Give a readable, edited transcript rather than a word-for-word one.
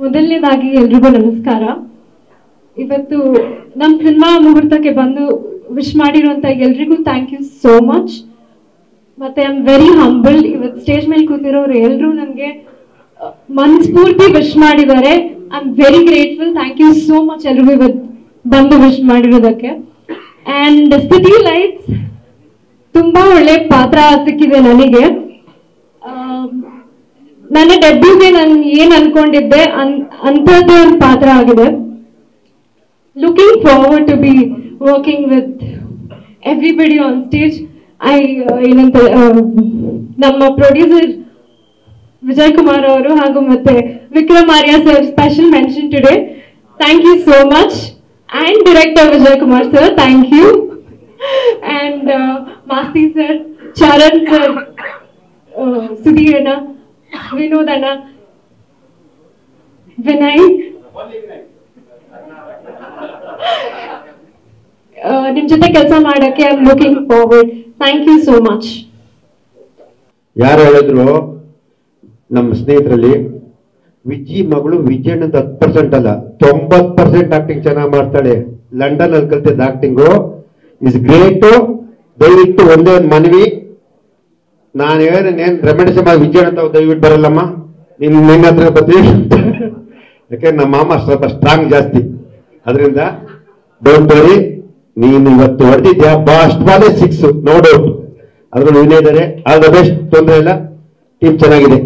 ಮೊದಲನೇದಾಗಿ ಎಲ್ರಿಗೂ ನಮಸ್ಕಾರ. ಇವತ್ತು ನಮ್ಮ ಸಿನಿಮಾ ಮುಹೂರ್ತಕ್ಕೆ ಬಂದು ವಿಶ್ ಮಾಡಿರುವಂತ ಎಲ್ರಿಗೂ ಥ್ಯಾಂಕ್ ಯು ಸೋ ಮಚ್. ಮತ್ತೆ ಐ ಆಮ್ ವೆರಿ ಹಂಬಲ್ಡ್. ಇವತ್ತು ಸ್ಟೇಜ್ ಮೇಲೆ ಕೂತಿರೋರು ಎಲ್ಲರೂ ನನಗೆ ಮನಸ್ಫೂರ್ತಿ ವಿಶ್ ಮಾಡಿದ್ದಾರೆ. I am very grateful. Thank you so much ಎಲ್ರಿಗೂ ಇವತ್ತು ಬಂದು ವಿಶ್ ಮಾಡಿರೋದಕ್ಕೆ. ಅಂಡ್ ಸಿಟಿ ಲೈಟ್ಸ್ ತುಂಬಾ ಒಳ್ಳೆ ಪಾತ್ರ ಸಿಕ್ಕಿದೆ ನನಗೆ. ನನ್ನ ಡೆಬ್ಯೂಗೆ ನಾನು ಏನ್ ಅನ್ಕೊಂಡಿದ್ದೆ ಅಂಥದ್ದೇ ಒಂದು ಪಾತ್ರ ಆಗಿದೆ. Looking forward to be working with everybody on stage. ಏನಂತ ನಮ್ಮ ಪ್ರೊಡ್ಯೂಸರ್ ವಿಜಯ್ ಕುಮಾರ್ ಅವರು ಹಾಗೂ ಮತ್ತೆ Vikram Arya sir special mention today. Thank you so much. And director Vijay Kumar sir, thank you. And Masti sir, Charan sir, Sudhir ಅಣ್ಣ, ವಿನೋದ್ ಅಣ್ಣ, ವಿನಯ್, ನಿಮ್ ಜೊತೆ ಕೆಲಸ ಮಾಡಕ್ಕೆ I am looking forward. Thank you so much. ಯಾರು ಹೇಳಿದ್ರು ನಮ್ಮ ಸ್ನೇಹಿತರಲ್ಲಿ ವಿಜಿ ಮಗಳು ವಿಜಯಣ್ಣ 10% ಅಲ್ಲ 90% ಆಕ್ಟಿಂಗ್ ಚೆನ್ನಾಗಿ ಮಾಡ್ತಾಳೆ. ಲಂಡನ್ ಅಲ್ಲಿ ಕಲ್ತಿದ್ದ ಆಕ್ಟಿಂಗು ಇಸ್ ಗ್ರೇಟ್. ದಯವಿಟ್ಟು ಒಂದೇ ಒಂದು ಮನವಿ, ನಾನು ಏನ್ ರೆಮಿಡೇಷನ್ ಮಾಡಿ ವಿಜಯಣ್ಣ ಅಂತ ದಯವಿಟ್ಟು ಬರಲ್ಲಮ್ಮ, ನಿನ್ನ ಹತ್ರ ಬರ್ತೀವಿ. ಯಾಕೆ ನಮ್ಮ ಮಾಮ ಸ್ವಲ್ಪ ಸ್ಟ್ರಾಂಗ್ ಜಾಸ್ತಿ, ಅದರಿಂದ ಡೋಂಟ್ ವರಿ. ನೀನು ಇವತ್ತು ಹೊಡೆದಿದ್ಯಾ ಅಷ್ಟು ಬಾಲೆ 6 ನೋ ಡೌಟ್. ಅದ್ರಲ್ಲಿ ವಿನಯ್ ಇದ್ದಾರೆ. All the best. ತೊಂದರೆ ಇಲ್ಲ, ಟೀಮ್ ಚೆನ್ನಾಗಿದೆ.